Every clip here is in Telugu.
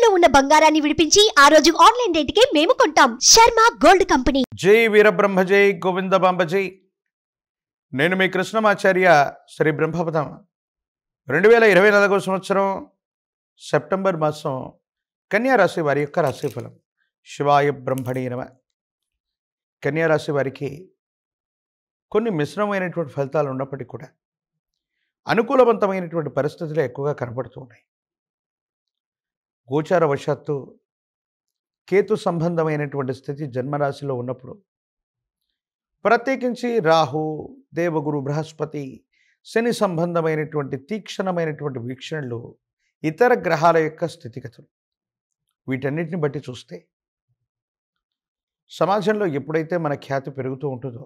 తాకట్టులో ఉన్న బంగారాన్ని విడిపించి ఆ రోజు ఆన్లైన్ రేటుకే మేము కొంటాం. Sharma gold company. జై వీరబ్రహ్మ జై గోవిందబాంబ జై. నేను మీ కృష్ణమాచార్య శ్రీ బ్రహ్మపదం. 2024 సంవత్సరం సెప్టెంబర్ మాసం కన్యారాశి వారి యొక్క రాశిఫలం. శివాయ బ్రహ్మణే నమః. కన్యారాశి వారికి కొన్ని మిశ్రమమైనటువంటి ఫలితాలు ఉన్నప్పటికీ కూడా అనుకూలవంతమైనటువంటి పరిస్థితులు ఎక్కువగా కనపడుతూ ఉన్నాయి. గోచార వశాత్తు కేతు సంబంధమైనటువంటి స్థితి జన్మరాశిలో ఉన్నప్పుడు, ప్రత్యేకించి రాహు, దేవగురు, బృహస్పతి, శని సంబంధమైనటువంటి తీక్షణమైనటువంటి వీక్షణలు, ఇతర గ్రహాల యొక్క స్థితిగతులు, వీటన్నిటిని బట్టి చూస్తే సమాజంలో ఎప్పుడైతే మన ఖ్యాతి పెరుగుతూ ఉంటుందో,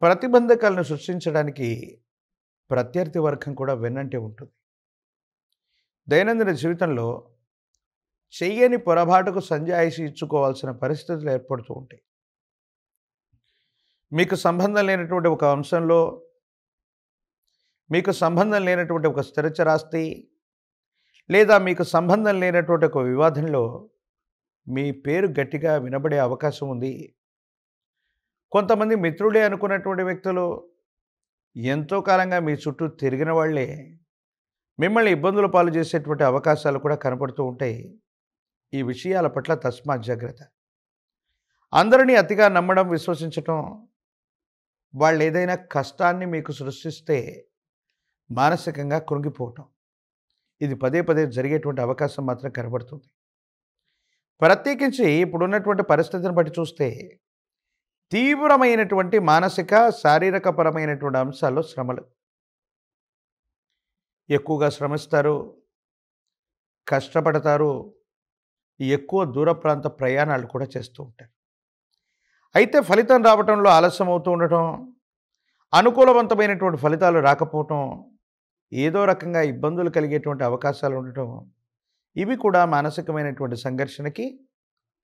ప్రతిబంధకాలను సృష్టించడానికి ప్రత్యర్థి వర్గం కూడా వెన్నంటే ఉంటుంది. దైనందిన జీవితంలో చెయ్యని పొరపాటుకు సంజాయిషి ఇచ్చుకోవాల్సిన పరిస్థితులు ఏర్పడుతూ ఉంటాయి. మీకు సంబంధం లేనటువంటి ఒక అంశంలో, మీకు సంబంధం లేనటువంటి ఒక స్థిరచరాస్తి, లేదా మీకు సంబంధం లేనటువంటి ఒక వివాదంలో మీ పేరు గట్టిగా వినబడే అవకాశం ఉంది. కొంతమంది మిత్రులే అనుకున్నటువంటి వ్యక్తులు, ఎంతో కాలంగా మీ చుట్టూ తిరిగిన వాళ్ళే మిమ్మల్ని ఇబ్బందుల పాలు చేసేటువంటి అవకాశాలు కూడా కనపడుతూ ఉంటాయి. ఈ విషయాల పట్ల తస్మాత్ జాగ్రత్త. అందరినీ అతిగా నమ్మడం, విశ్వసించటం, వాళ్ళు ఏదైనా కష్టాన్ని మీకు సృష్టిస్తే మానసికంగా కృంగిపోవటం, ఇది పదే పదే జరిగేటువంటి అవకాశం మాత్రం కనబడుతుంది. ప్రత్యేకించి ఇప్పుడున్నటువంటి పరిస్థితిని బట్టి చూస్తే తీవ్రమైనటువంటి మానసిక, శారీరకపరమైనటువంటి అంశాల్లో శ్రమలు ఎక్కువగా శ్రమిస్తారు, కష్టపడతారు, ఎక్కువ దూర ప్రాంత ప్రయాణాలు కూడా చేస్తూ ఉంటారు. అయితే ఫలితం రావటంలో ఆలస్యం అవుతూ ఉండటం, అనుకూలవంతమైనటువంటి ఫలితాలు రాకపోవటం, ఏదో రకంగా ఇబ్బందులు కలిగేటువంటి అవకాశాలు ఉండటం, ఇవి కూడా మానసికమైనటువంటి సంఘర్షణకి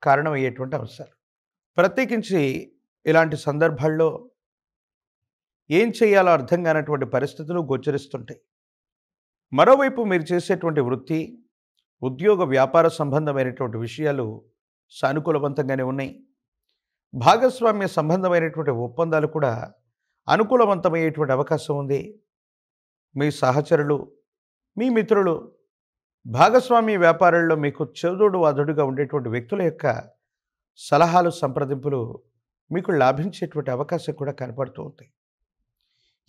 కారణమయ్యేటువంటి అంశాలు. ప్రత్యేకించి ఇలాంటి సందర్భాల్లో ఏం చేయాలో అర్థం కానటువంటి పరిస్థితులు గోచరిస్తుంటాయి. మరోవైపు మీరు చేసేటువంటి వృత్తి, ఉద్యోగ, వ్యాపార సంబంధమైనటువంటి విషయాలు సానుకూలవంతంగానే ఉన్నాయి. భాగస్వామ్య సంబంధమైనటువంటి ఒప్పందాలు కూడా అనుకూలవంతమయ్యేటువంటి అవకాశం ఉంది. మీ సహచరులు, మీ మిత్రులు, భాగస్వామ్య వ్యాపారాల్లో మీకు చెదుడు వాదుడుగా ఉండేటువంటి వ్యక్తుల యొక్క సలహాలు, సంప్రదింపులు మీకు లాభించేటువంటి అవకాశం కూడా కనపడుతూ ఉంటాయి.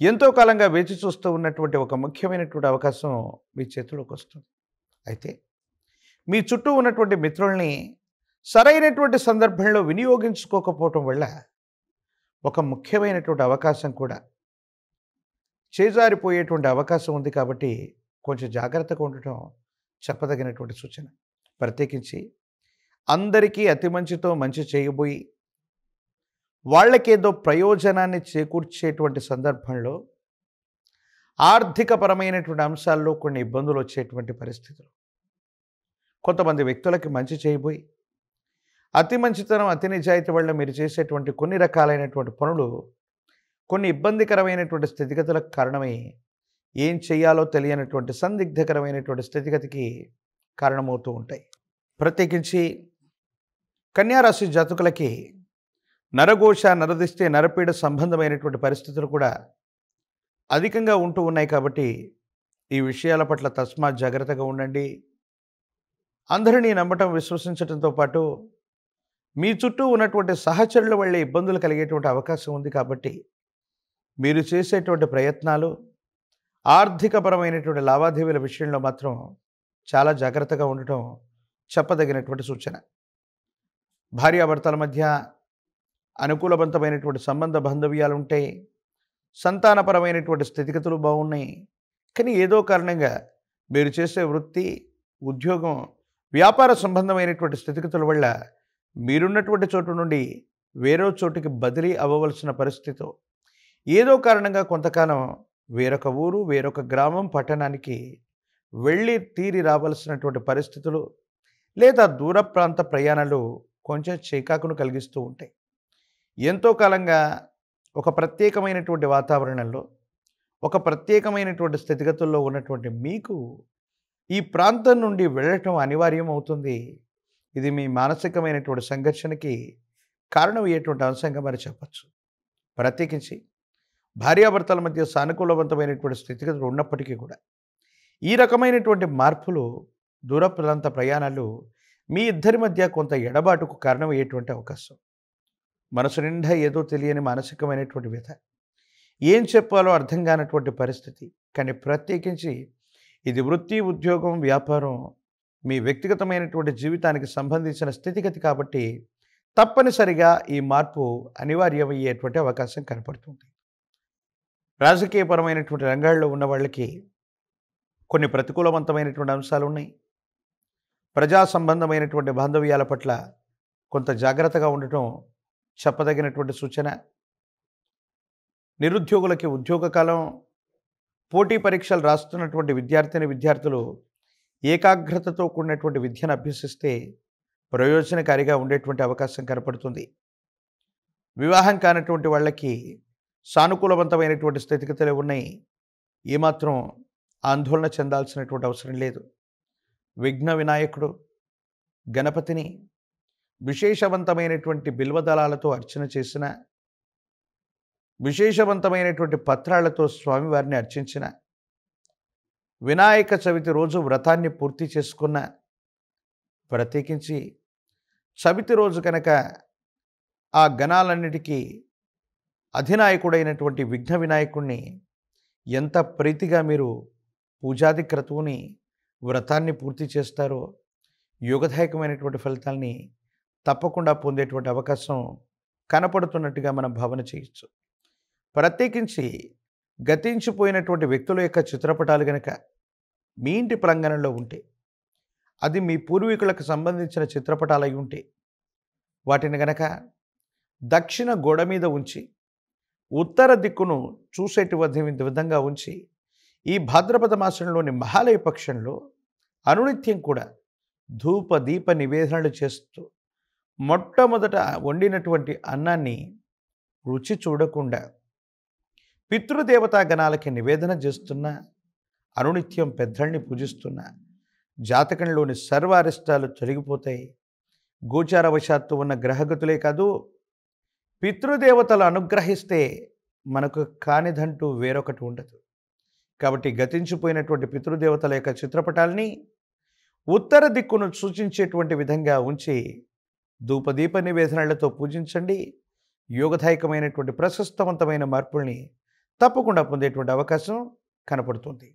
ఎంతో కాలంగా వేచి చూస్తూ ఉన్నటువంటి ఒక ముఖ్యమైనటువంటి అవకాశం మీ చేతిలోకి వస్తుంది. అయితే మీ చుట్టూ ఉన్నటువంటి మిత్రుల్ని సరైనటువంటి సందర్భంలో వినియోగించుకోకపోవటం వల్ల ఒక ముఖ్యమైనటువంటి అవకాశం కూడా చేజారిపోయేటువంటి అవకాశం ఉంది. కాబట్టి కొంచెం జాగ్రత్తగా ఉండటం చెప్పదగినటువంటి సూచన. ప్రత్యేకించి అందరికీ అతి మంచితో మంచి చేయబోయి వాళ్ళకేదో ప్రయోజనాన్ని చేకూర్చేటువంటి సందర్భంలో ఆర్థికపరమైనటువంటి అంశాల్లో కొన్ని ఇబ్బందులు వచ్చేటువంటి పరిస్థితులు, కొంతమంది వ్యక్తులకి మంచి చేయబోయి అతి మంచితనం, అతి నిజాయితీ వల్ల మీరు చేసేటువంటి కొన్ని రకాలైనటువంటి పనులు కొన్ని ఇబ్బందికరమైనటువంటి స్థితిగతులకు కారణమై ఏం చేయాలో తెలియనటువంటి సందిగ్ధకరమైనటువంటి స్థితిగతికి కారణమవుతూ ఉంటాయి. ప్రత్యేకించి కన్యారాశి జాతకులకి నరఘోష, నరదిష్టి, నరపీడ సంబంధమైనటువంటి పరిస్థితులు కూడా అధికంగా ఉంటూ ఉన్నాయి. కాబట్టి ఈ విషయాల పట్ల తస్మాత్ జాగ్రత్తగా ఉండండి. అందరినీ నమ్మటం, విశ్వసించడంతో పాటు మీ చుట్టూ ఉన్నటువంటి సహచరుల వల్ల ఇబ్బందులు కలిగేటువంటి అవకాశం ఉంది. కాబట్టి మీరు చేసేటువంటి ప్రయత్నాలు, ఆర్థికపరమైనటువంటి లావాదేవీల విషయంలో మాత్రం చాలా జాగ్రత్తగా ఉండటం చెప్పదగినటువంటి సూచన. భార్యాభర్తల మధ్య అనుకూలవంతమైనటువంటి సంబంధ బాంధవ్యాలు ఉంటాయి. సంతానపరమైనటువంటి స్థితిగతులు బాగున్నాయి. కానీ ఏదో కారణంగా మీరు చేసే వృత్తి, ఉద్యోగం, వ్యాపార సంబంధమైనటువంటి స్థితిగతుల వల్ల మీరున్నటువంటి చోటు నుండి వేరే చోటుకి బదిలీ అవ్వవలసిన పరిస్థితి, ఏదో కారణంగా కొంతకాలం వేరొక ఊరు, వేరొక గ్రామం, పట్టణానికి వెళ్ళి తీరి రావాల్సినటువంటి పరిస్థితులు, లేదా దూర ప్రాంత ప్రయాణాలు కొంచెం చికాకును కలిగిస్తూ ఉంటాయి. ఎంతో కాలంగా ఒక ప్రత్యేకమైనటువంటి వాతావరణంలో, ఒక ప్రత్యేకమైనటువంటి స్థితిగతుల్లో ఉన్నటువంటి మీకు ఈ ప్రాంతం నుండి వెళ్ళటం అనివార్యం అవుతుంది. ఇది మీ మానసికమైనటువంటి సంఘర్షణకి కారణమయ్యేటువంటి అంశంగా మరి చెప్పచ్చు. ప్రత్యేకించి భార్యాభర్తల మధ్య సానుకూలవంతమైనటువంటి స్థితిగతులు ఉన్నప్పటికీ కూడా ఈ రకమైనటువంటి మార్పులు, దూర ప్రాంత ప్రయాణాలు మీ ఇద్దరి మధ్య కొంత ఎడబాటుకు కారణమయ్యేటువంటి అవకాశం. మనసు నిండా ఏదో తెలియని మానసికమైనటువంటి వ్యథ, ఏం చెప్పాలో అర్థం కానటువంటి పరిస్థితి. కానీ ప్రత్యేకించి ఇది వృత్తి, ఉద్యోగం, వ్యాపారం, మీ వ్యక్తిగతమైనటువంటి జీవితానికి సంబంధించిన స్థితిగతి కాబట్టి తప్పనిసరిగా ఈ మార్పు అనివార్యమయ్యేటువంటి అవకాశం కనపడుతుంది. రాజకీయపరమైనటువంటి రంగాల్లో ఉన్న వాళ్ళకి కొన్ని ప్రతికూలవంతమైనటువంటి అంశాలు ఉన్నాయి. ప్రజా సంబంధమైనటువంటి బాంధవ్యాల పట్ల కొంత జాగ్రత్తగా ఉండటం చెప్పదగినటువంటి సూచన. నిరుద్యోగులకి ఉద్యోగ కాలం, పోటీ పరీక్షలు రాస్తున్నటువంటి విద్యార్థులు ఏకాగ్రతతో కూడినటువంటి విద్యను అభ్యసిస్తే ప్రయోజనకారిగా ఉండేటువంటి అవకాశం కనపడుతుంది. వివాహం కానటువంటి వాళ్ళకి సానుకూలవంతమైనటువంటి స్థితిగతులు ఉన్నాయి. ఏమాత్రం ఆందోళన చెందాల్సినటువంటి అవసరం లేదు. విఘ్న వినాయకుడు గణపతిని విశేషవంతమైనటువంటి బిల్వదళాలతో అర్చన చేసిన, విశేషవంతమైనటువంటి పత్రాలతో స్వామివారిని అర్చించిన, వినాయక చవితి రోజు వ్రతాన్ని పూర్తి చేసుకున్న, ప్రత్యేకించి చవితి రోజు కనుక ఆ గణాలన్నిటికీ అధినాయకుడైనటువంటి విఘ్న వినాయకుడిని ఎంత ప్రీతిగా మీరు పూజాది క్రతువుని, వ్రతాన్ని పూర్తి చేస్తారో యోగదాయకమైనటువంటి ఫలితాల్ని తప్పకుండా పొందేటువంటి అవకాశం కనపడుతున్నట్టుగా మనం భావన చేయొచ్చు. ప్రత్యేకించి గతించిపోయినటువంటి వ్యక్తుల యొక్క చిత్రపటాలు కనుక మీ ఇంటి ప్రాంగణంలో ఉంటే, అది మీ పూర్వీకులకు సంబంధించిన చిత్రపటాలు అయి ఉంటే, వాటిని గనక దక్షిణ గోడ మీద ఉంచి ఉత్తర దిక్కును చూసేటి విధంగా ఉంచి ఈ భాద్రపద మాసంలోని మహాలయ పక్షంలో అనునిత్యం కూడా ధూప దీప నివేదనలు చేస్తూ మొట్టమొదట వండినటువంటి అన్నాన్ని రుచి చూడకుండా పితృదేవతా గణాలకి నివేదన చేస్తున్న, అనునిత్యం పెద్దల్ని పూజిస్తున్న జాతకంలోని సర్వ అరిష్టాలు తొలగిపోతాయి. గోచారవశాత్తు ఉన్న గ్రహగతులే కాదు, పితృదేవతలు అనుగ్రహిస్తే మనకు కానిదంటూ వేరొకటి ఉండదు. కాబట్టి గతించిపోయినటువంటి పితృదేవతల యొక్క చిత్రపటాలని ఉత్తర దిక్కును సూచించేటువంటి విధంగా ఉంచి ధూపదీప నివేదనలతో పూజించండి. యోగదాయకమైనటువంటి ప్రశస్తవంతమైన మార్పుల్ని తప్పకుండా పొందేటువంటి అవకాశం కనపడుతుంది.